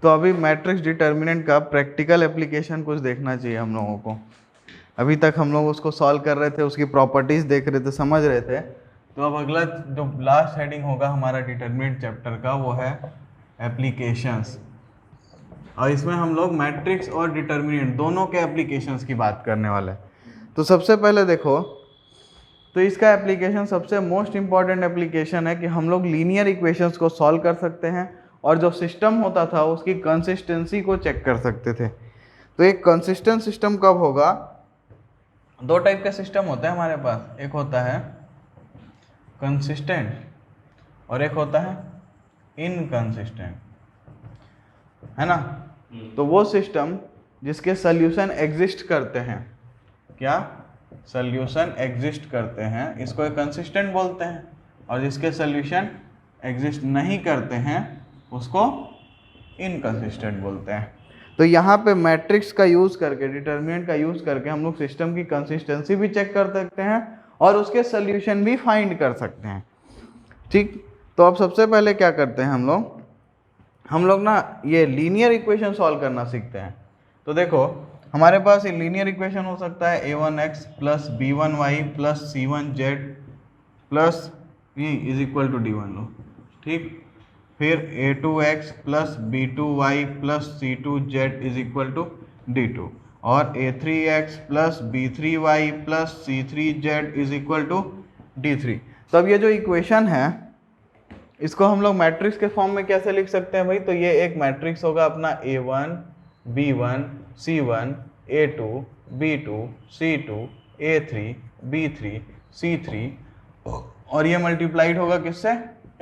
तो अभी matrix determinant का प्रैक्टिकल एप्लीकेशन कुछ देखना चाहिए हम लोगों को। अभी तक हम लोग उसको सॉल्व कर रहे थे, उसकी प्रॉपर्टीज देख रहे थे, समझ रहे थे। तो अब अगला जो लास्ट हेडिंग होगा हमारा डिटर्मिनेंट चैप्टर का वो है एप्लीकेशंस, और इसमें हम लोग मैट्रिक्स और डिटर्मिनेंट दोनों के एप्लीकेशंस की बात करने वाले हैं। तो सबसे पहले देखो, तो इसका एप्लीकेशन सबसे मोस्ट इंपॉर्टेंट एप्लीकेशन है कि हम लोग लीनियर इक्वेशंस को सॉल्व कर सकते हैं और जो सिस्टम होता था उसकी कंसिस्टेंसी को चेक कर सकते थे। तो एक कंसिस्टेंट सिस्टम कब होगा? दो टाइप का सिस्टम होता है हमारे पास, एक होता है कंसिस्टेंट और एक होता है इनकंसिस्टेंट, है ना। तो वो सिस्टम जिसके सॉल्यूशन एग्जिस्ट करते हैं, क्या सॉल्यूशन एग्जिस्ट करते हैं, इसको एक कंसिस्टेंट बोलते हैं, और जिसके सॉल्यूशन एग्जिस्ट नहीं करते हैं उसको इनकंसिस्टेंट बोलते हैं। तो यहाँ पे मैट्रिक्स का यूज़ करके, डिटर्मिनेंट का यूज़ करके हम लोग सिस्टम की कंसिस्टेंसी भी चेक कर सकते हैं और उसके सॉल्यूशन भी फाइंड कर सकते हैं। ठीक, तो अब सबसे पहले क्या करते हैं हम लोग ना ये लीनियर इक्वेशन सॉल्व करना सीखते हैं। तो देखो हमारे पास ये लीनियर इक्वेशन हो सकता है a1x plus b1y plus c1z plus e is equal to d1 लो, ठीक। फिर a2x plus b2y plus c2z is equal to d2 और a3x plus b3y plus c3z is equal to d3। तो अब ये जो इक्वेशन है इसको हम लोग मैट्रिक्स के फॉर्म में कैसे लिख सकते हैं भाई? तो ये एक मैट्रिक्स होगा अपना a1 b1 c1 a2 b2 c2 a3 b3 c3 और ये मल्टीप्लाइड होगा किससे?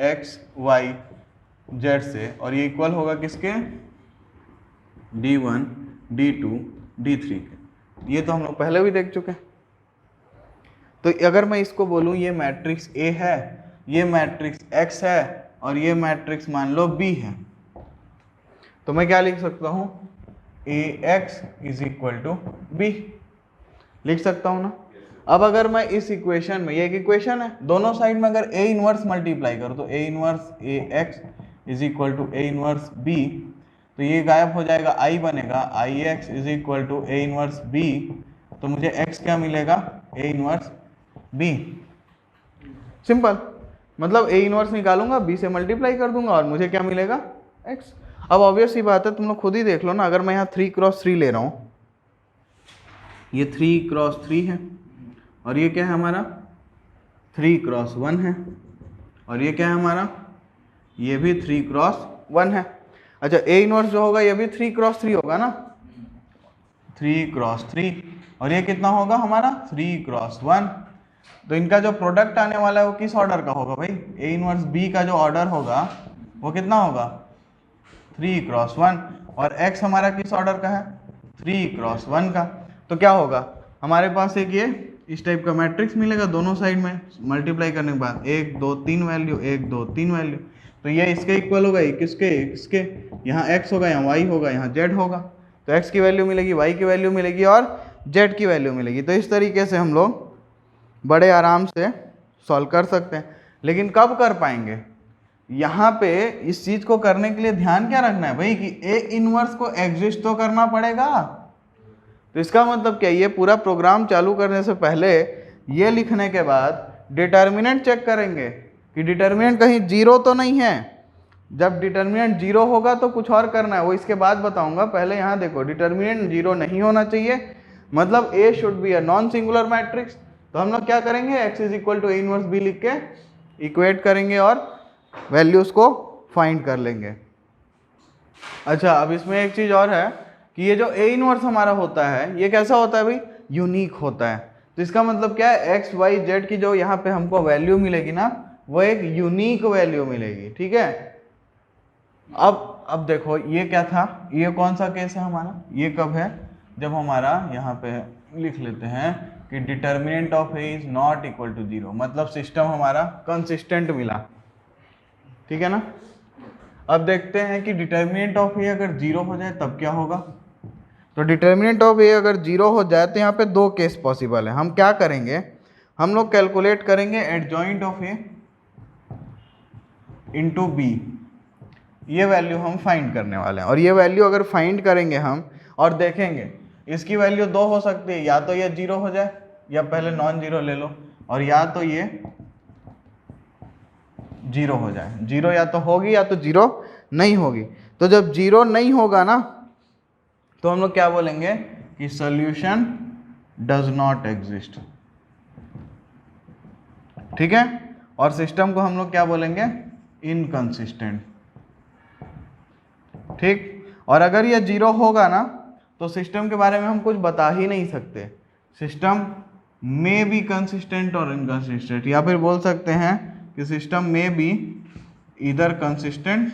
x y z से, और ये इक्वल होगा किसके? d1 d2 d3 के। ये तो हम लोग पहले भी देख चुके हैं। तो अगर मैं इसको बोलूं ये मैट्रिक्स A है, ये मैट्रिक्स X है और ये मैट्रिक्स मान लो B है, तो मैं क्या लिख सकता हूं? AX is equal to B लिख सकता हूं ना। अब अगर मैं इस इक्वेशन में, ये एक इक्वेशन है, दोनों साइड में अगर A इनवर्स मल्टीप्लाई करो तो A inverse AX is equal to A inverse B, तो ये गायब हो जाएगा, I बनेगा IX is equal to A inverse B, तो मुझे X क्या मिलेगा? A inverse B। सिंपल, मतलब A इनवर्स निकालूंगा, B से मल्टीप्लाई कर दूंगा और मुझे क्या मिलेगा? X। अब ऑब्वियस सी बात है, तुम लोग खुद ही देख लो ना, अगर मैं यहाँ 3x3 ले रहा हूँ, ये 3x3 है और ये क्या है हमारा? 3x1 है, और ये क्या है हमारा? ये भी 3x1 है। अच्छा, A इनवर्स जो होगा ये भी 3x3 होगा ना, 3x3, और ये कितना होगा हमारा? 3x1। तो इनका जो प्रोडक्ट आने वाला है वो किस ऑर्डर का होगा भाई? A इनवर्स B का जो ऑर्डर होगा वो कितना होगा? 3x1, और X हमारा किस ऑर्डर का है? 3x1 का। तो क्या होगा हमारे पास? एक ये इस टाइप का मैट्रिक्स मिलेगा, दोनों साइड में मल्टीप्लाई करने के बाद 1 2 3 वैल्यू, 1 2 3 वैल्यू, तो ये इसके इक्वल होगा, किसके? इसके। यहाँ x होगा, यहाँ y होगा, यहाँ z होगा, तो x की वैल्यू मिलेगी, y की वैल्यू मिलेगी और z की वैल्यू मिलेगी। तो इस तरीके से हम लोग बड़े आराम से सॉल्व कर सकते हैं। लेकिन कब कर पाएंगे? यहाँ पे इस चीज को करने के लिए ध्यान क्या रखना है भाई कि A इनवर्स को एग्जिस्ट तो करना पड़ेगा। तो इसका मतलब क्या, ये पूरा प्रोग्राम चालू करने से पहले ये लिखने के बाद डिटर्मिनेंट चेक करेंगे कि डिटर्मिनेंट कहीं जीरो तो नहीं है। जब डिटर्मिनेंट जीरो होगा तो कुछ और करना है, वो इसके बाद बताऊंगा। पहले यहाँ देखो, डिटर्मिनेंट जीरो नहीं होना चाहिए, मतलब A should be a non singular matrix. तो हम लोग क्या करेंगे? x is equal to A inverse B लिख के इक्वेट करेंगे और वैल्यूज को फाइंड कर लेंगे। अच्छा, अब इसमें एक चीज और है कि ये जो A इनवर्स हमारा होता है ये कैसा होता है भाई? यूनिक होता है। तो इसका मतलब क्या है? x y z की जो यहाँ पे हमको वैल्यू मिलेगी ना, वो एक यूनिक वैल्यू मिलेगी, ठीक है। अब देखो ये क्या था, ये कौन सा केस है हमारा? ये कब है? जब हमारा यहाँ पे लिख लेते हैं कि determinant of A is not equal to 0, मतलब सिस्टम हमारा कंसिस्टेंट मिला, ठीक है ना। अब देखते हैं कि डिटर्मिनेंट ऑफ A अगर 0 हो जाए तब क्या होगा। तो डिटर्मिनेंट ऑफ A अगर 0 हो जाए तो यहाँ पे दो केस पॉसिबल है। हम क्या करेंगे? हम लोग कैलकुलेट करेंगे adjoint of A into B। ये वैल्यू हम फाइंड करने वाले हैं। और ये वैल्यू अगर फाइंड करेंगे हम और देखेंगे, इसकी वैल्यू 2 हो सकती है, या तो ये 0 हो जाए या पहले नॉन जीरो ले लो, और या तो ये 0 हो जाए। 0 या तो होगी या तो 0 नहीं होगी। तो जब 0 नहीं होगा ना तो हम लोग क्या बोलेंगे कि सॉल्यूशन डज नॉट एग्जिस्ट। ठीक है, और सिस्टम को हम लोग क्या बोलेंगे, इनकंसिस्टेंट। ठीक, और अगर ये 0 होगा ना तो सिस्टम के बारे में हम कुछ बता ही नहीं सकते। सिस्टम मे बी कंसिस्टेंट और इनकंसिस्टेंट, या फिर बोल सकते हैं कि सिस्टम मे बी इधर कंसिस्टेंट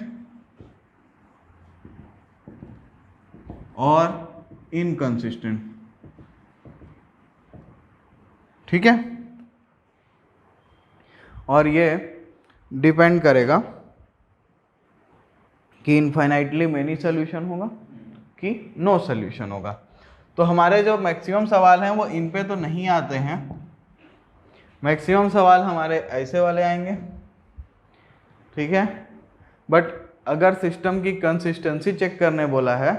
और इनकंसिस्टेंट। ठीक है, और ये डिपेंड करेगा कि इनफाइनाइटली मेनी सोल्यूशन होगा कि नो सोल्यूशन होगा। तो हमारे जो मैक्सिमम सवाल हैं वो इन पे तो नहीं आते हैं। मैक्सिमम सवाल हमारे ऐसे वाले आएंगे। ठीक है, बट अगर सिस्टम की कंसिस्टेंसी चेक करने बोला है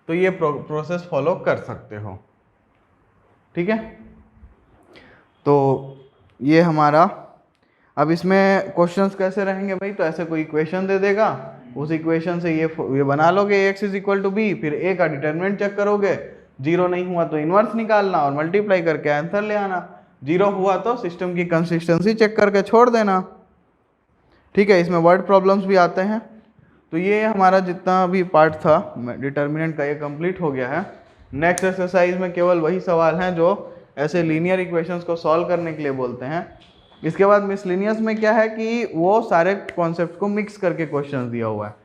तो ये प्रोसेस फॉलो कर सकते हो। ठीक है, तो ये हमारा, अब इसमें क्वेश्चंस कैसे रहेंगे भाई, तो ऐसे कोई इक्वेशन दे देगा, उस इक्वेशन से ये बना लोगे x is equal to B, फिर a का डिटरमिनेंट चेक करोगे, 0 नहीं हुआ तो इनवर्स निकालना और मल्टीप्लाई करके आंसर ले आना, 0 हुआ तो सिस्टम की कंसिस्टेंसी चेक करके छोड़ देना। ठीक है, इसमें वर्ड प्रॉब्लम्स भी आते हैं। तो ये हमारा जितना भी पार्ट था डिटर्मिनेंट का ये कंप्लीट हो गया है। नेक्स्ट एक्सरसाइज में केवल वही सवाल हैं जो ऐसे लीनियर इक्वेशंस को सॉल्व करने के लिए बोलते हैं। इसके बाद मिसलिनियस में क्या है कि वो सारे कॉन्सेप्ट को मिक्स करके क्वेश्चंस दिया हुआ है।